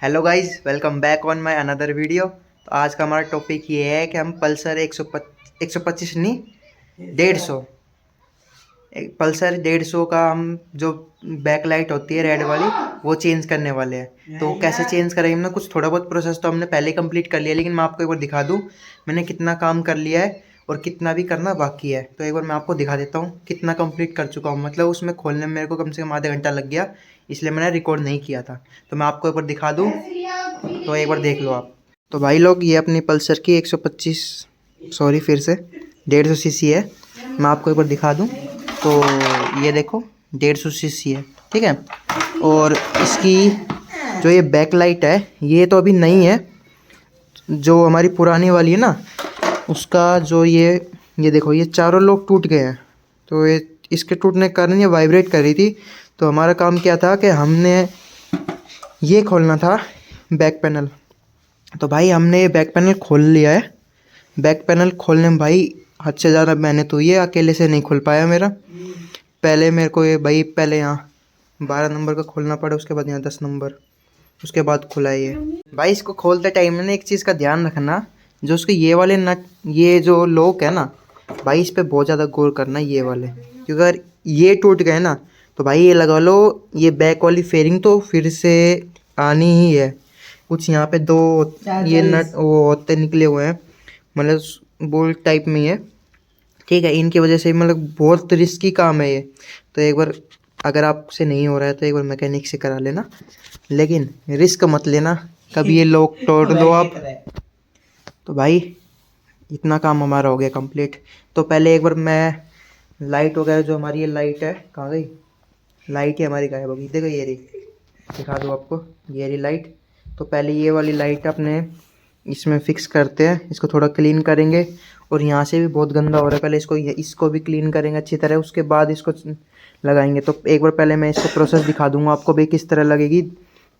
Hello guys, welcome back on my another video. तो आज का हमारा टॉपिक ये है कि हम पल्सर 125 नहीं 150 पल्सर 150 का हम जो बैक लाइट होती है रेड वाली वो चेंज करने वाले हैं। तो कैसे चेंज करेंगे, हमने कुछ थोड़ा बहुत प्रोसेस तो हमने पहले कंप्लीट कर लिया, लेकिन मैं आपको एक बार दिखा दूँ मैंने कितना काम कर लिया है और कितना भी करना बाकी है। तो एक बार मैं आपको दिखा देता हूँ कितना कंप्लीट कर चुका हूँ। मतलब उसमें खोलने में मेरे को कम से कम आधा घंटा लग गया, इसलिए मैंने रिकॉर्ड नहीं किया था। तो मैं आपको एक बार दिखा दूँ, तो एक बार देख लो आप। तो भाई लोग, ये अपनी पल्सर की 125 सॉरी फिर से 150 सीसी है। मैं आपको एक बार दिखा दूं, तो ये देखो 150 सीसी है, ठीक है। और इसकी जो ये बैक लाइट है ये तो अभी नहीं है, जो हमारी पुरानी वाली है ना उसका जो ये देखो ये चारों लोग टूट गए हैं। तो ये इसके टूटने के कारण ये वाइब्रेट कर रही थी। तो हमारा काम क्या था कि हमने ये खोलना था बैक पैनल। तो भाई हमने ये बैक पैनल खोल लिया है। बैक पैनल खोलने में भाई हद से ज़्यादा मेहनत हुई है, अकेले से नहीं खुल पाया मेरा। पहले मेरे को ये भाई पहले यहाँ 12 नंबर का खोलना पड़ा, उसके बाद यहाँ 10 नंबर, उसके बाद खुला ये। भाई इसको खोलते टाइम में ना एक चीज़ का ध्यान रखना, जो उसके ये वाले नट, ये जो लॉक है ना भाई, इस पर बहुत ज़्यादा गौर करना ये वाले, क्योंकि अगर ये टूट गए ना तो भाई ये लगा लो ये बैक वाली फेयरिंग तो फिर से आनी ही है। कुछ यहाँ पे दो ये नट वो होते निकले हुए हैं, मतलब बोल्ट टाइप में ही है, ठीक है। इनकी वजह से मतलब बहुत रिस्की काम है ये। तो एक बार अगर आपसे नहीं हो रहा है तो एक बार मैकेनिक से करा लेना, लेकिन रिस्क मत लेना कभी ये लॉक तोड़ दो आप। तो भाई इतना काम हमारा हो गया कंप्लीट। तो पहले एक बार मैं लाइट वगैरह, जो हमारी ये लाइट है कहाँ गई, लाइट ही हमारी गायब हो गई, देखो ये रही, दिखा दो आपको, ये रही लाइट। तो पहले ये वाली लाइट अपने इसमें फिक्स करते हैं, इसको थोड़ा क्लीन करेंगे। और यहाँ से भी बहुत गंदा हो रहा है, पहले इसको भी क्लीन करेंगे अच्छी तरह, उसके बाद इसको लगाएंगे। तो एक बार पहले मैं इसको प्रोसेस दिखा दूंगा आपको भाई किस तरह लगेगी।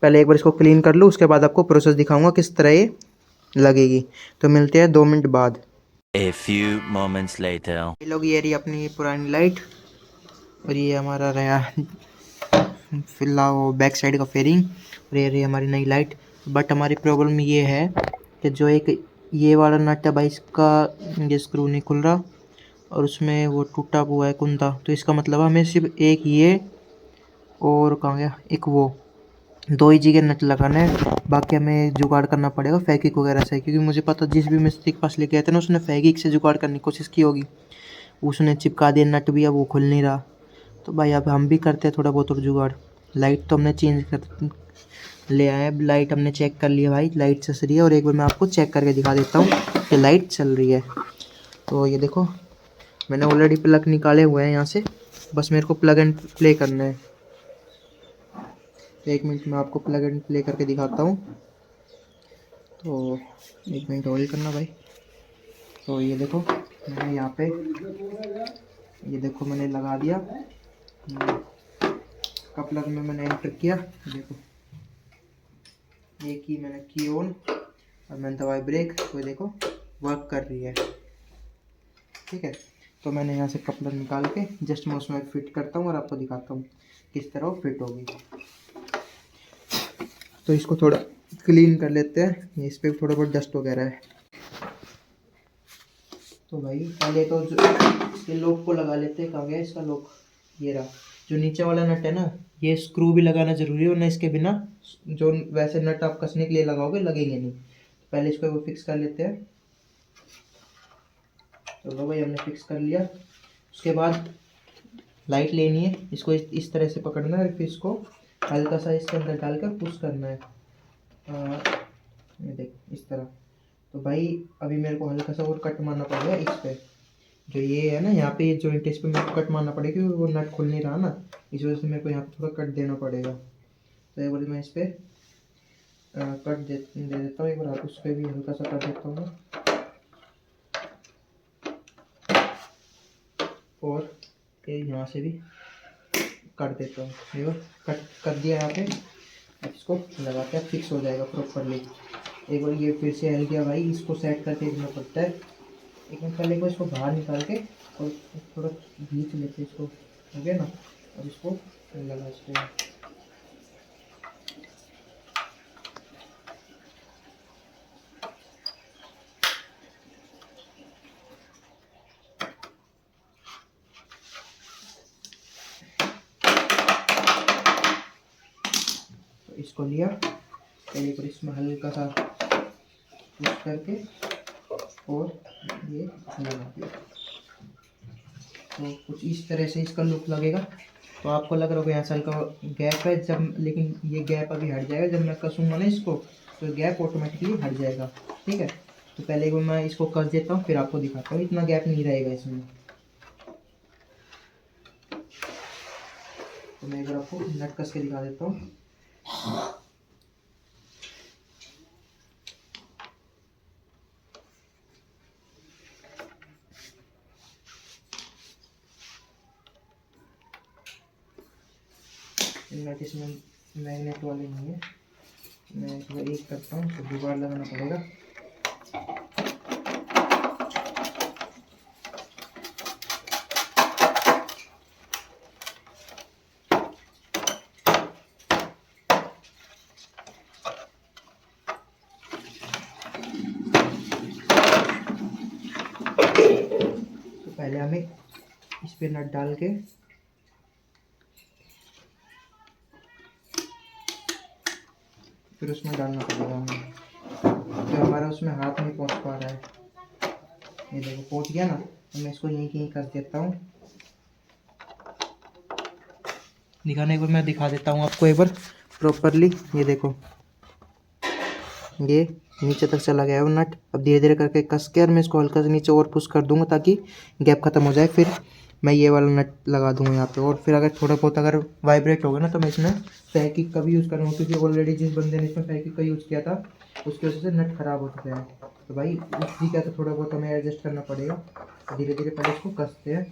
पहले एक बार इसको क्लीन कर लूँ, उसके बाद आपको प्रोसेस दिखाऊंगा किस तरह ये लगेगी। तो मिलते हैं 2 मिनट बाद। A few moments later. ये लोग, ये रही अपनी पुरानी लाइट और ये हमारा रहा फिलहाल वो बैक साइड का फेयरिंग, और ये रही हमारी नई लाइट। बट हमारी प्रॉब्लम ये है कि जो एक ये वाला नट है भाई, इसका ये स्क्रू नहीं खुल रहा और उसमें वो टूटा हुआ है कुंदा। तो इसका मतलब हमें सिर्फ एक ये और कहाँ गया एक वो, दो ही जगह नट लगाना है। बाकी हमें जुगाड़ करना पड़ेगा फेविक वगैरह से, क्योंकि मुझे पता जिस भी मिस्त्री के पास लेके आए थे ना उसने फेविक से जुगाड़ करने की कोशिश की होगी, उसने चिपका दिया नट भी, अब वो खुल नहीं रहा। तो भाई अब हम भी करते हैं थोड़ा बहुत और जुगाड़। लाइट तो हमने चेंज कर ले आए, अब लाइट हमने चेक कर लिया भाई, लाइट चल रही है। और एक बार मैं आपको चेक करके दिखा देता हूँ कि लाइट चल रही है। तो ये देखो मैंने ऑलरेडी प्लग निकाले हुए हैं यहाँ से, बस मेरे को प्लग एंड प्ले करना है। तो 1 मिनट में आपको प्लग एंड प्ले करके दिखाता हूँ। तो 1 मिनट होल्ड करना भाई। तो ये देखो मैंने यहाँ पे, ये देखो मैंने लगा दिया का प्लग में मैंने एंटर किया, देखो ये की मैंने की ऑन और मैंने दबाई ब्रेक, तो देखो वर्क कर रही है, ठीक है। तो मैंने यहाँ से कपलर निकाल के जस्ट मैं उसमें फिट करता हूँ और आपको दिखाता हूँ किस तरह वो फिट होगी। तो इसको थोड़ा क्लीन कर लेते हैं, इस पर थोड़ा बहुत डस्ट वगैरह है। तो भाई पहले तो जो इसके लॉक को लगा लेते हैं, कहाँ गया इसका लॉक, ये रहा। जो नीचे वाला नट है ना ये स्क्रू भी लगाना जरूरी है, वरना इसके बिना जो वैसे नट आप कसने के लिए लगाओगे लगेंगे नहीं। तो पहले इसको वो फिक्स कर लेते हैं। चलो भाई हमने फिक्स कर लिया। उसके बाद लाइट लेनी है, इसको इस तरह से पकड़ना है, फिर इसको हल्का सा इसके अंदर डालकर पुश करना है, ये देख इस तरह। तो भाई अभी मेरे को हल्का सा और कट मारना पड़ेगा इस पे, जो ये है ना यहाँ पे ये जॉइंट, इस पे मेरे को कट मारना पड़ेगा क्योंकि वो नट खुल नहीं रहा ना, इस वजह से मेरे को यहाँ पे थोड़ा कट देना पड़ेगा। तो एक बार मैं इस पर कट दे देता हूँ, एक बार आप उस पर भी हल्का सा कर देता हूँ और फिर यहाँ से भी कर देता हूँ। देखो कट कर दिया यहाँ पे, अब इसको लगा के फिक्स हो जाएगा प्रॉपरली। एक बार ये फिर से हिल गया भाई, इसको सेट करके रखना पड़ता है। एक मिनट पहले को इसको बाहर निकाल के और थोड़ा खींच लेते इसको, हो गया ना। और इसको लगा इसको, इसको लिया, पहले पर इसमें हल्का सा पुश करके और ये लगा दिया। तो कुछ इस तरह से इसका लुक लगेगा। तो आपको लग रहा होगा यहाँ से हल्का गैप है, जब लेकिन ये गैप अभी हट जाएगा जब मैं कसूँगा ना इसको, तो गैप ऑटोमेटिकली हट जाएगा। ठीक है, तो पहले एक बार मैं इसको कस देता हूँ, फिर आपको दिखाता हूँ। इतना गैप नहीं रहेगा इसमें। तो मैं एक बार आपको नट कस के दिखा देता हूँ। नट इसमें मैग्नेट वाले नहीं है, मैं इसमें एक करता हूँ, तो जुगाड़ लगाना पड़ेगा। तो पहले हमें इस पे नट डाल के फिर उसमें डालना पड़ेगा हमें, तो हमारा उसमें हाथ नहीं पहुंच पा रहा है। ये देखो पहुंच गया ना, तो मैं इसको यहीं कहीं कर देता हूँ। दिखाने को मैं दिखा देता हूँ आपको एक बार प्रॉपरली। ये देखो ये नीचे तक चला गया है वो नट। अब धीरे धीरे करके कस के और मैं इसको हल्का से नीचे और पुश कर दूंगा ताकि गैप खत्म हो जाए। फिर मैं ये वाला नट लगा दूंगा यहाँ पे, और फिर अगर थोड़ा बहुत अगर वाइब्रेट होगा ना, तो मैं इसमें फैकिक का भी यूज़ करूँगा, क्योंकि ऑलरेडी जिस बंदे ने इसमें फैकिक का यूज़ किया था उसकी वजह से नट खराब हो चुका है। तो भाई उसी का तो थोड़ा बहुत हमें एडजस्ट करना पड़ेगा। धीरे धीरे पहले इसको कसते हैं।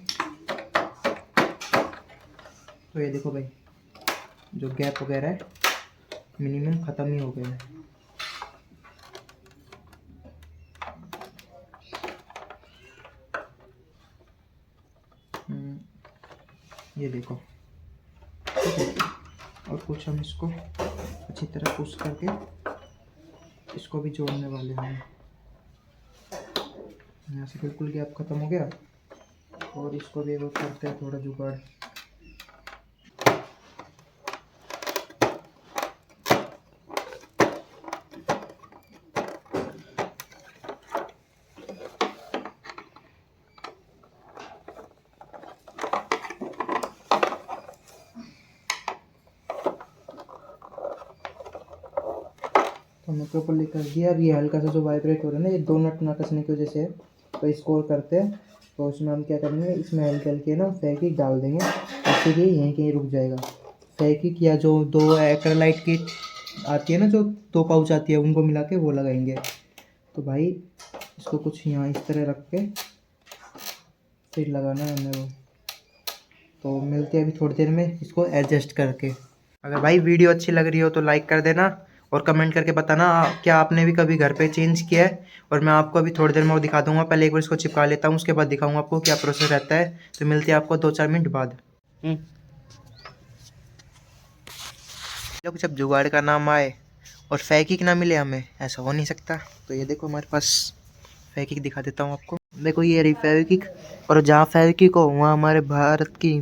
तो ये देखो भाई, जो गैप वगैरह है मिनिमम ख़त्म ही हो गया है। ये देखो, ठीक है। और कुछ हम इसको अच्छी तरह पुश करके इसको भी जोड़ने वाले हैं। यहाँ से बिल्कुल गैप ख़त्म हो गया, और इसको भी वो करते हैं थोड़ा जुगाड़। तो हमने प्रॉपरली कर दिया। अब ये हल्का सा जो वाइब्रेट हो रहा है ना, ये दो नट ना कसने की वजह से है। तो इसको और करते हैं। तो उसमें हम क्या करेंगे, इसमें हल्के हल्के ना फैकिक डाल देंगे, जिससे कि यहीं कहीं रुक जाएगा। फैकिक या जो दो एक्रेलाइट की आती है ना, जो दो पाउच आती है, उनको मिला के वो लगाएंगे। तो भाई इसको कुछ यहाँ इस तरह रख के फिर लगाना है हमें वो। तो मिलते हैं अभी थोड़ी देर में इसको एडजस्ट करके। अगर भाई वीडियो अच्छी लग रही हो तो लाइक कर देना, और कमेंट करके बताना क्या आपने भी कभी घर पे चेंज किया है। और मैं आपको अभी थोड़ी देर में वो दिखा दूंगा। पहले एक बार इसको चिपका लेता हूँ, उसके बाद दिखाऊंगा आपको क्या प्रोसेस रहता है। तो मिलते हैं आपको 2-4 मिनट बाद। लोग जब जुगाड़ का नाम आए और फैकिक ना मिले हमें, ऐसा हो नहीं सकता। तो ये देखो हमारे पास फैकिक दिखा देता हूँ आपको। देखो ये रही फैकिक, और जहाँ फैकिक हो वहाँ हमारे भारत की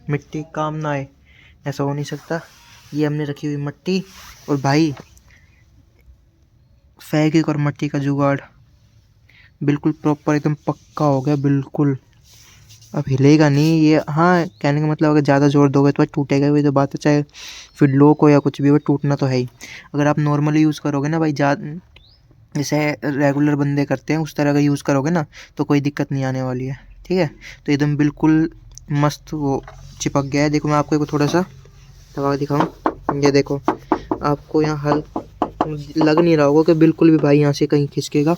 मिट्टी काम ना आए, ऐसा हो नहीं सकता। ये हमने रखी हुई मिट्टी, और भाई फैकिक और मिट्टी का जुगाड़ बिल्कुल प्रॉपर एकदम पक्का हो गया बिल्कुल। अब हिलेगा नहीं ये। हाँ, कहने का मतलब अगर ज़्यादा जोर दोगे तो टूटेगा भी, तो बात है। चाहे फिर लोक हो या कुछ भी हो, टूटना तो है ही। अगर आप नॉर्मली यूज़ करोगे ना भाई, जैसे रेगुलर बंदे करते हैं उस तरह का यूज़ करोगे ना, तो कोई दिक्कत नहीं आने वाली है। ठीक है, तो एकदम बिल्कुल मस्त वो चिपक गया है। देखो मैं आपको थोड़ा सा दबा के दिखाऊँ। ये देखो आपको यहाँ हल लग नहीं रहा होगा कि बिल्कुल भी भाई यहाँ से कहीं खिसकेगा।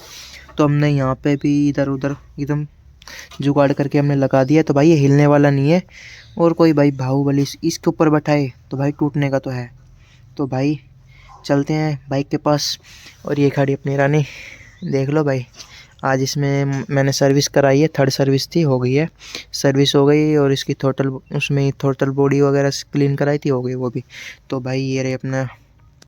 तो हमने यहाँ पे भी इधर उधर एकदम जुगाड़ करके हमने लगा दिया। तो भाई ये हिलने वाला नहीं है, और कोई भाई बाहुबली इसके ऊपर बैठाए तो भाई टूटने का तो है। तो भाई चलते हैं बाइक के पास। और ये खड़ी अपनी रानी, देख लो भाई। आज इसमें मैंने सर्विस कराई है, 3rd सर्विस थी, हो गई है सर्विस हो गई। और इसकी टोटल बॉडी वगैरह क्लीन कराई थी, हो गई वो भी। तो भाई ये रही अपना,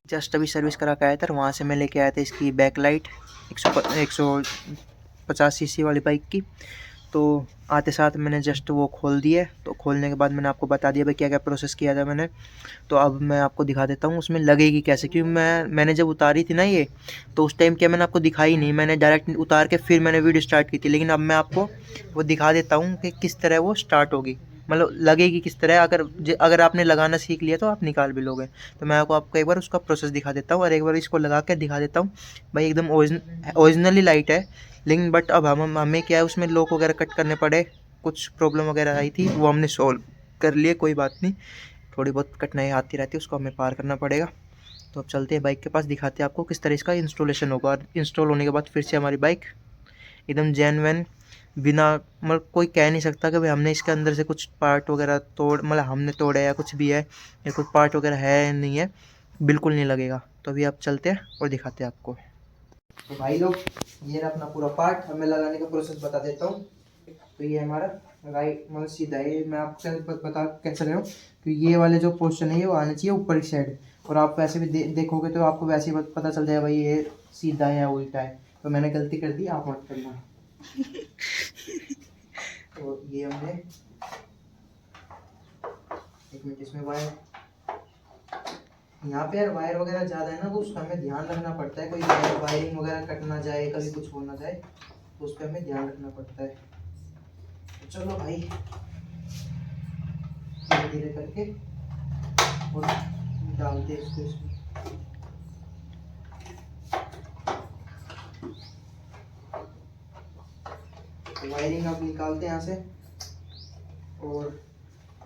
जस्ट अभी सर्विस करा के आया था। वहाँ से मैं लेके आया था इसकी बैक लाइट 150 सीसी वाली बाइक की। तो आते साथ मैंने जस्ट वो खोल दिए। तो खोलने के बाद मैंने आपको बता दिया भाई क्या क्या प्रोसेस किया था मैंने। तो अब मैं आपको दिखा देता हूँ उसमें लगेगी कैसे, क्योंकि मैंने जब उतारी थी ना ये, तो उस टाइम क्या मैंने आपको दिखाई नहीं, मैंने डायरेक्ट उतार के फिर मैंने वीडियो स्टार्ट की थी। लेकिन अब मैं आपको वो दिखा देता हूँ कि किस तरह वो स्टार्ट होगी, मतलब लगेगी किस तरह। अगर आपने लगाना सीख लिया तो आप निकाल भी लोगे। तो मैं आपको एक बार उसका प्रोसेस दिखा देता हूँ और एक बार इसको लगा के दिखा देता हूँ। भाई एकदम ओरिजिनली लाइट है, लेकिन बट अब हमें क्या है उसमें लॉक वगैरह कट करने पड़े, कुछ प्रॉब्लम वगैरह आई थी वो हमने सॉल्व कर लिए, कोई बात नहीं। थोड़ी बहुत कठिनाई आती रहती है, उसको हमें पार करना पड़ेगा। तो अब चलते हैं बाइक के पास, दिखाते हैं आपको किस तरह इसका इंस्टॉलेशन होगा। और इंस्टॉल होने के बाद फिर से हमारी बाइक एकदम जेन्युइन, बिना मतलब कोई कह नहीं सकता कि भाई हमने इसके अंदर से कुछ पार्ट वगैरह मतलब हमने तोड़ा या कुछ भी है या कुछ पार्ट वगैरह है नहीं है, बिल्कुल नहीं लगेगा। तो अभी आप चलते हैं और दिखाते हैं आपको। तो भाई लोग ये रहा अपना पूरा पार्ट, हमें लगाने का प्रोसेस बता देता हूँ। तो ये हमारा राइट मतलब सीधा है, मैं आपको बता कैसे रहा हूँ कि ये वाले जो पोर्शन है ये वो आना चाहिए ऊपर की साइड। और आप वैसे भी देखोगे तो आपको वैसे ही पता चल जाएगा भाई ये सीधा है या उल्टा है। तो मैंने गलती कर दी, आप मत करना। तो ये हमने एक मिनट, इसमें वायर, यहाँ पे यार वायर वगैरह ज़्यादा है ना, तो उसका हमें ध्यान रखना पड़ता है, कोई वायरिंग वगैरह कट ना जाए, कभी कुछ हो ना जाए, तो उस पर हमें ध्यान रखना पड़ता है। तो चलो भाई धीरे धीरे करके और डालते इसको इसमें। तो वायरिंग आप निकालते हैं यहाँ से और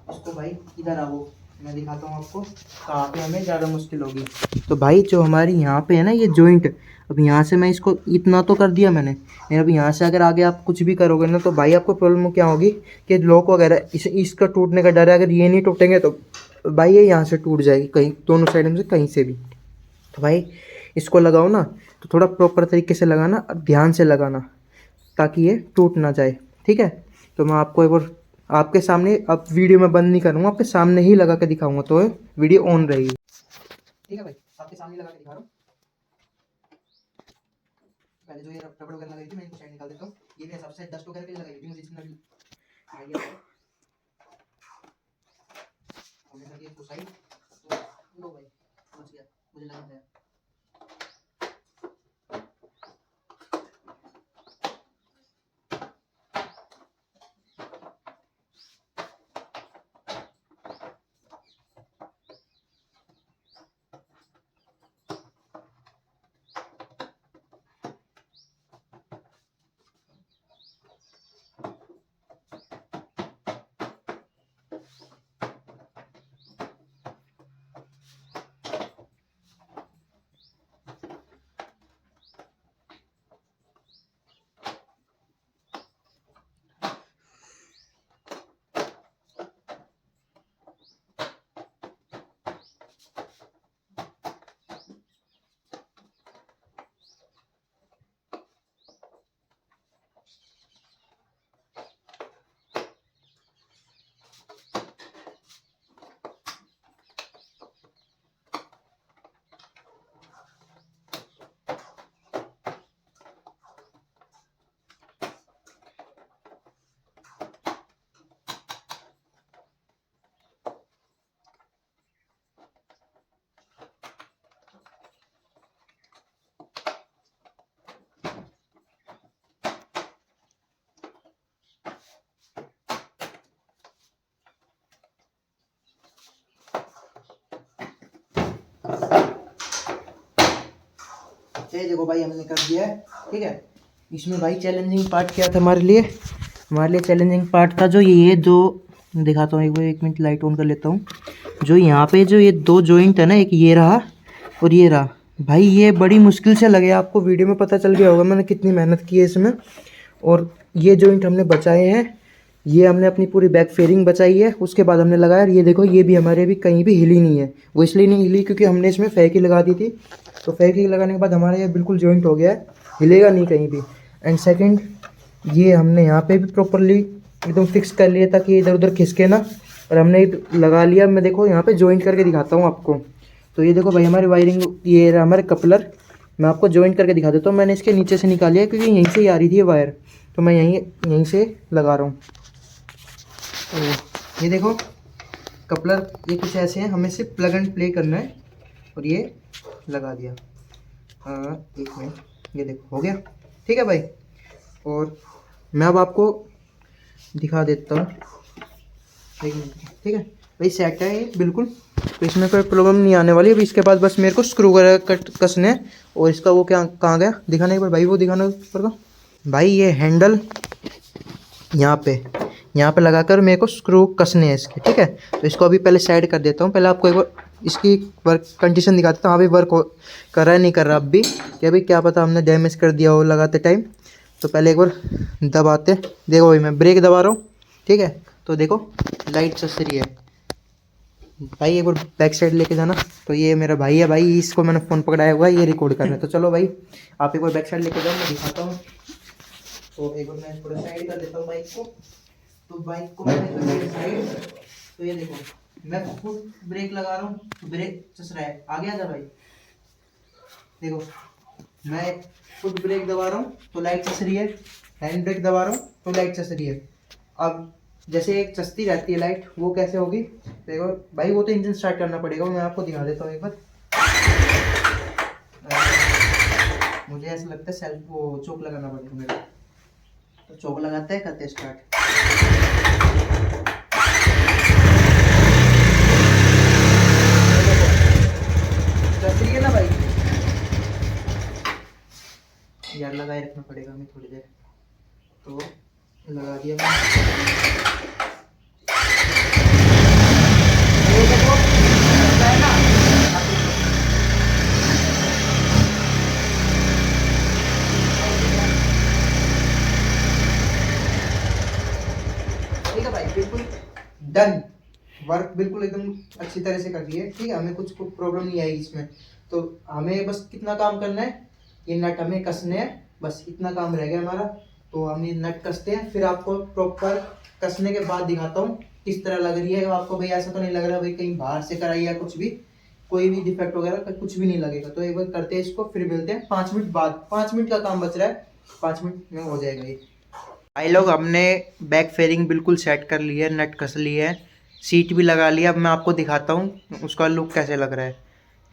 इसको भाई इधर आओ, मैं दिखाता हूँ आपको कहाँ पे हमें ज़्यादा मुश्किल होगी। तो भाई जो हमारी यहाँ पे है ना ये जॉइंट, अब यहाँ से मैं इसको इतना तो कर दिया मैंने, अब यहाँ से अगर आगे आप कुछ भी करोगे ना तो भाई आपको प्रॉब्लम क्या होगी कि लॉक वगैरह इसका टूटने का डर है। अगर ये नहीं टूटेंगे तो भाई ये यहाँ से टूट जाएगी, कहीं दोनों साइड में से कहीं से भी। तो भाई इसको लगाओ ना तो थोड़ा प्रॉपर तरीके से लगाना, ध्यान से लगाना ताकि ये टूट ना जाए, ठीक है। तो मैं आपको एक बार आपके सामने, अब वीडियो में बंद नहीं करूँगा, आपके सामने ही लगा के दिखाऊंगा तो वीडियो ऑन रहेगी, ठीक है भाई। आपके सामने लगा के दिखा रहा हूँ। पहले जो ये रबड़ वगैरह लगाई थी मैं इनको साइड निकाल देता हूँ। ये भी सबसे डस्ट वगैरह के लिए लगाई थी मुझे, जितना भी हमने कर दिया इसको साइड। तो लो भाई पहुंच गया, मुझे लगा था। ये देखो भाई हमने कर दिया है, ठीक है। इसमें भाई चैलेंजिंग पार्ट क्या था हमारे लिए चैलेंजिंग पार्ट था जो ये दो, दिखाता हूँ एक बार, एक मिनट लाइट ऑन कर लेता हूँ। जो यहाँ पे जो ये दो जॉइंट है ना, एक ये रहा और ये रहा, भाई ये बड़ी मुश्किल से लगे, आपको वीडियो में पता चल गया होगा मैंने कितनी मेहनत की है इसमें। और ये जॉइंट हमने बचाए हैं, ये हमने अपनी पूरी बैक फेयरिंग बचाई है, उसके बाद हमने लगाया। ये देखो ये भी हमारे अभी कहीं भी हिली नहीं है, वो इसलिए नहीं हिली क्योंकि हमने इसमें फेंकी लगा दी थी। तो फेंकी लगाने के बाद हमारे ये बिल्कुल जॉइंट हो गया है, हिलेगा नहीं कहीं भी। एंड सेकंड, ये हमने यहाँ पे भी प्रॉपरली एकदम फिक्स कर लिया ताकि इधर उधर खिसके ना, और हमने लगा लिया। मैं देखो यहाँ पे जॉइंट करके दिखाता हूँ आपको। तो ये देखो भाई हमारी वायरिंग, ये रहा हमारे कपलर, मैं आपको जॉइंट करके दिखा देता हूँ। मैंने इसके नीचे से निकाली है क्योंकि यहीं से ही आ रही थी ये वायर, तो मैं यहीं से लगा रहा हूँ। तो ये देखो कपलर ये कुछ ऐसे हैं, हमें सिर्फ प्लग एंड प्ले करना है और ये लगा दिया। एक मिनट, ये देखो हो गया। ठीक है भाई, और मैं अब आपको दिखा देता हूँ। एक मिनट, ठीक है भाई, सेट है ये बिल्कुल, तो इसमें कोई प्रॉब्लम नहीं आने वाली। अभी इसके बाद बस मेरे को स्क्रू वगैरह कसने हैं। और इसका वो क्या कहाँ गया दिखाना एक बार भाई, वो दिखाना ऊपर का भाई। ये हैंडल यहाँ पे लगाकर मेरे को स्क्रू कसने हैं इसके, ठीक है। तो इसको अभी पहले साइड कर देता हूँ। पहले आपको एक बार इसकी वर्क कंडीशन दिखा देता हूँ। हाँ भाई, वर्क कर रहा है नहीं कर रहा अब भी, कि अभी क्या पता हमने डैमेज कर दिया हो लगाते टाइम। तो पहले एक बार दबाते, देखो भाई मैं ब्रेक दबा रहा हूँ, ठीक है। तो देखो लाइट चस रही है भाई। एक बार बैक साइड लेके जाना। तो ये मेरा भाई है भाई, इसको मैंने फ़ोन पकड़ाया हुआ है, ये रिकॉर्ड कर रहा है। तो चलो भाई आप एक बार बैक साइड लेके जाओ, मैं दिखाता हूँ। तो एक बार मैं थोड़ा साइड कर देता हूँ बाइक को। तो बाइक को मैंने कर दिया साइड। तो ये देखो मैं फुट ब्रेक लगा रहा हूँ तो ब्रेक चस रहा है, आगे आ जा भाई। देखो मैं फुट ब्रेक दबा रहा हूँ तो लाइट चस रही है, हैंड ब्रेक दबा रहा हूँ तो लाइट चस रही है। अब जैसे एक चसती रहती है लाइट, वो कैसे होगी देखो भाई। वो तो इंजन स्टार्ट करना पड़ेगा, मैं आपको दिखा देता हूँ एक बार। मुझे ऐसा लगता है सेल्फ वो चोक लगाना पड़ेगा मेरे को। तो चोक लगाते हैं, करते हैं स्टार्ट। चस रही है ना भाई यार, लगाए रखना पड़ेगा हमें थोड़ी देर। तो लगा दिया मैं। ठीक है भाई, बिल्कुल डन, वर्क बिल्कुल एकदम अच्छी तरह से कर रही है, ठीक है। हमें कुछ प्रॉब्लम नहीं आएगी इसमें। तो हमें बस कितना काम करना है, ये नट हमें कसने हैं, बस इतना काम रह गया हमारा। तो हम ये नट कसते हैं, फिर आपको प्रॉपर कसने के बाद दिखाता हूँ किस तरह लग रही है आपको। भाई ऐसा तो नहीं लग रहा भाई कहीं बाहर से कराई या कुछ भी, कोई भी डिफेक्ट वगैरह कुछ भी नहीं लगेगा। तो एक बार करते हैं इसको, फिर मिलते हैं 5 मिनट बाद। 5 मिनट का काम बच रहा है, 5 मिनट में हो जाएगा ये। भाई लोग हमने बैक फेयरिंग बिल्कुल सेट कर ली है, नट कस ली है, सीट भी लगा लिया। अब मैं आपको दिखाता हूँ उसका लुक कैसे लग रहा है,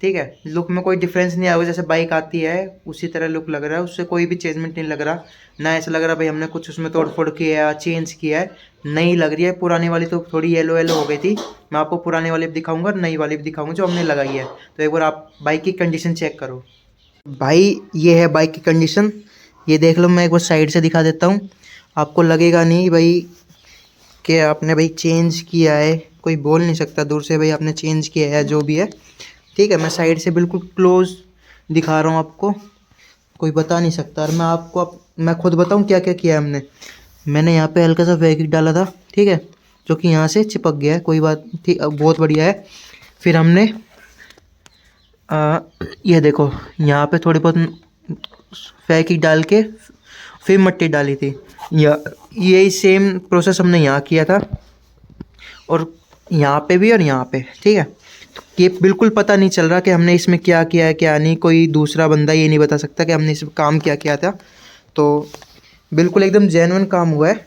ठीक है। लुक में कोई डिफरेंस नहीं आएगा, जैसे बाइक आती है उसी तरह लुक लग रहा है, उससे कोई भी चेंजमेंट नहीं लग रहा। ना ऐसा लग रहा भाई हमने कुछ उसमें तोड़ फोड़ किया है, चेंज किया है, नई लग रही है। पुरानी वाली तो थोड़ी येलो येलो हो गई थी। मैं आपको पुरानी वाली भी दिखाऊंगा, नई वाली भी दिखाऊंगा जो हमने लगाई है। तो एक बार आप बाइक की कंडीशन चेक करो भाई। ये है बाइक की कंडीशन, ये देख लो। मैं एक बार साइड से दिखा देता हूँ, आपको लगेगा नहीं भाई कि आपने भाई चेंज किया है, कोई बोल नहीं सकता दूर से भाई आपने चेंज किया है जो भी है, ठीक है। मैं साइड से बिल्कुल क्लोज दिखा रहा हूँ आपको, कोई बता नहीं सकता। और मैं खुद बताऊँ क्या क्या किया है हमने। मैंने यहाँ पे हल्का सा फैब्रिक डाला था, ठीक है, जो कि यहाँ से चिपक गया है, कोई बात ठीक, बहुत बढ़िया है। फिर हमने ये देखो यहाँ पे थोड़ी बहुत फैब्रिक डाल के फिर मट्टी डाली थी। यही सेम प्रोसेस हमने यहाँ किया था, और यहाँ पे भी और यहाँ पे, ठीक है। तो ये बिल्कुल पता नहीं चल रहा कि हमने इसमें क्या किया है क्या नहीं, कोई दूसरा बंदा ये नहीं बता सकता कि हमने इसमें काम क्या किया था। तो बिल्कुल एकदम जेन्युइन काम हुआ है।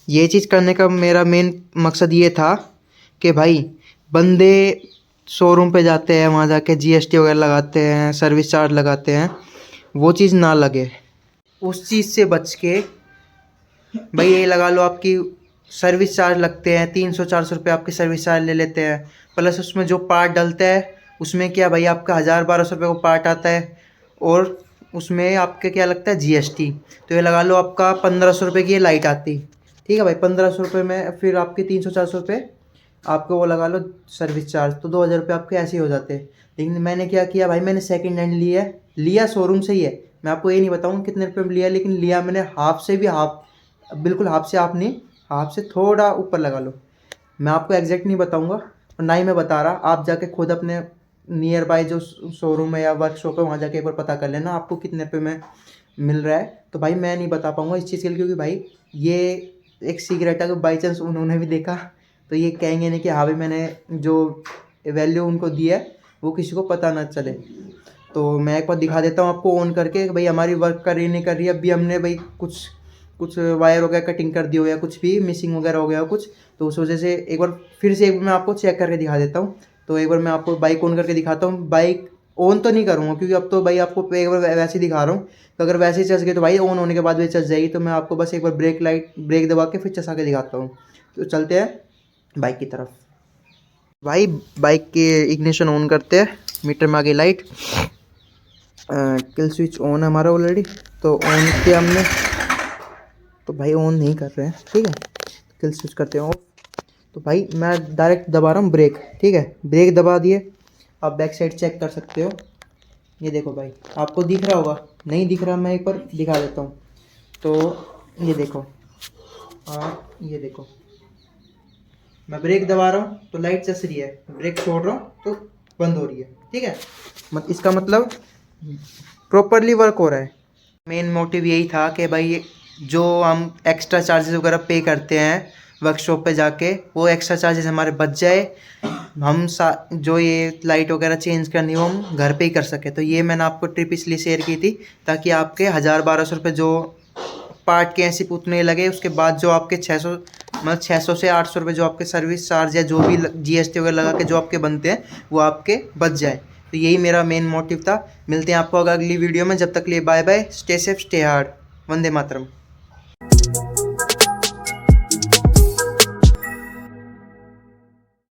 ये चीज़ करने का मेरा मेन मकसद ये था कि भाई बंदे शोरूम पे जाते हैं, वहाँ जाके जीएसटी वगैरह लगाते हैं, सर्विस चार्ज लगाते हैं, वो चीज़ ना लगे। उस चीज़ से बच के भाई ये लगा लो आपकी सर्विस चार्ज लगते हैं, 300-400 रुपये आपके सर्विस चार्ज ले लेते हैं। प्लस उसमें जो पार्ट डलता है उसमें क्या भाई आपका 1000-1200 रुपये को पार्ट आता है, और उसमें आपके क्या लगता है जीएसटी। तो ये लगा लो आपका 1500 रुपये की ये लाइट आती, ठीक है भाई। 1500 रुपये में फिर आपके 300-400 रुपये आपको वो लगा लो सर्विस चार्ज, तो 2000 रुपये आपके ऐसे ही हो जाते हैं। लेकिन मैंने क्या किया भाई, मैंने सेकंड हैंड लिया शोरूम से ही है। मैं आपको ये नहीं बताऊँगा कितने रुपये में लिया, लेकिन लिया मैंने हाफ से भी हाफ, बिल्कुल हाफ से हाफ नहीं, हाफ से थोड़ा ऊपर लगा लो। मैं आपको एग्जैक्ट नहीं बताऊंगा और ना ही मैं बता रहा, आप जाके खुद अपने नियर बाय जो शोरूम है या वर्कशॉप है वहाँ जाके एक बार पता कर लेना आपको कितने रुपये में मिल रहा है। तो भाई मैं नहीं बता पाऊँगा इस चीज़ के लिए, क्योंकि भाई ये एक सीक्रेट है कि बाई चांस उन्होंने भी देखा तो ये कहेंगे नहीं कि हाँ भाई मैंने जो वैल्यू उनको दी है वो किसी को पता ना चले। तो मैं एक बार दिखा देता हूँ आपको ऑन करके भाई हमारी वर्क कर रही नहीं कर रही है। अभी हमने भाई कुछ कुछ वायर वगैरह कटिंग कर दी हो या कुछ भी मिसिंग वगैरह हो गया हो कुछ, तो उस वजह से एक बार फिर से मैं आपको चेक करके दिखा देता हूँ। तो एक बार मैं आपको बाइक ऑन करके दिखाता हूँ। बाइक ऑन तो नहीं करूँगा क्योंकि अब तो भाई आपको एक बार वैसे ही दिखा रहा हूँ, तो अगर वैसे ही चस गई तो भाई ऑन होने के बाद भी चस जाएगी। तो मैं आपको बस एक बार ब्रेक दबा के फिर चसा के दिखाता हूँ। तो चलते हैं बाइक की तरफ। भाई बाइक की इग्निशन ऑन करते हैं, मीटर में आ गई लाइट, किल स्विच ऑन है हमारा ऑलरेडी, तो ऑन किया हमने, तो भाई ऑन नहीं कर रहे हैं, ठीक है। किल स्विच करते हैं ऑफ। तो भाई मैं डायरेक्ट दबा रहा हूँ ब्रेक, ठीक है, ब्रेक दबा दिए। आप बैक साइड चेक कर सकते हो, ये देखो भाई, आपको दिख रहा होगा, नहीं दिख रहा मैं एक बार दिखा देता हूँ। तो ये देखो, ये देखो, मैं ब्रेक दबा रहा हूँ तो लाइट चस रही है, ब्रेक छोड़ रहा हूँ तो बंद हो रही है, ठीक है। इसका मतलब प्रॉपरली वर्क हो रहा है। मेन मोटिव यही था कि भाई जो हम एक्स्ट्रा चार्जेस वगैरह पे करते हैं वर्कशॉप पे जाके, वो एक्स्ट्रा चार्जेस हमारे बच जाए, हम जो ये लाइट वगैरह चेंज करनी हो हम घर पे ही कर सके। तो ये मैंने आपको ट्रिप इसलिए शेयर की थी ताकि आपके 1000-1200 रुपये जो पार्ट के ऐसे उतने लगे, उसके बाद जो आपके 600 मतलब 600 से 800 रुपये जो आपके सर्विस चार्ज या जो भी GST वगैरह लगा के जो आपके बनते हैं वो आपके बच जाए। तो यही मेरा मेन मोटिव था। मिलते हैं आपको अगली वीडियो में, जब तक लिए bye bye, stay safe, stay hard, वंदे मातरम।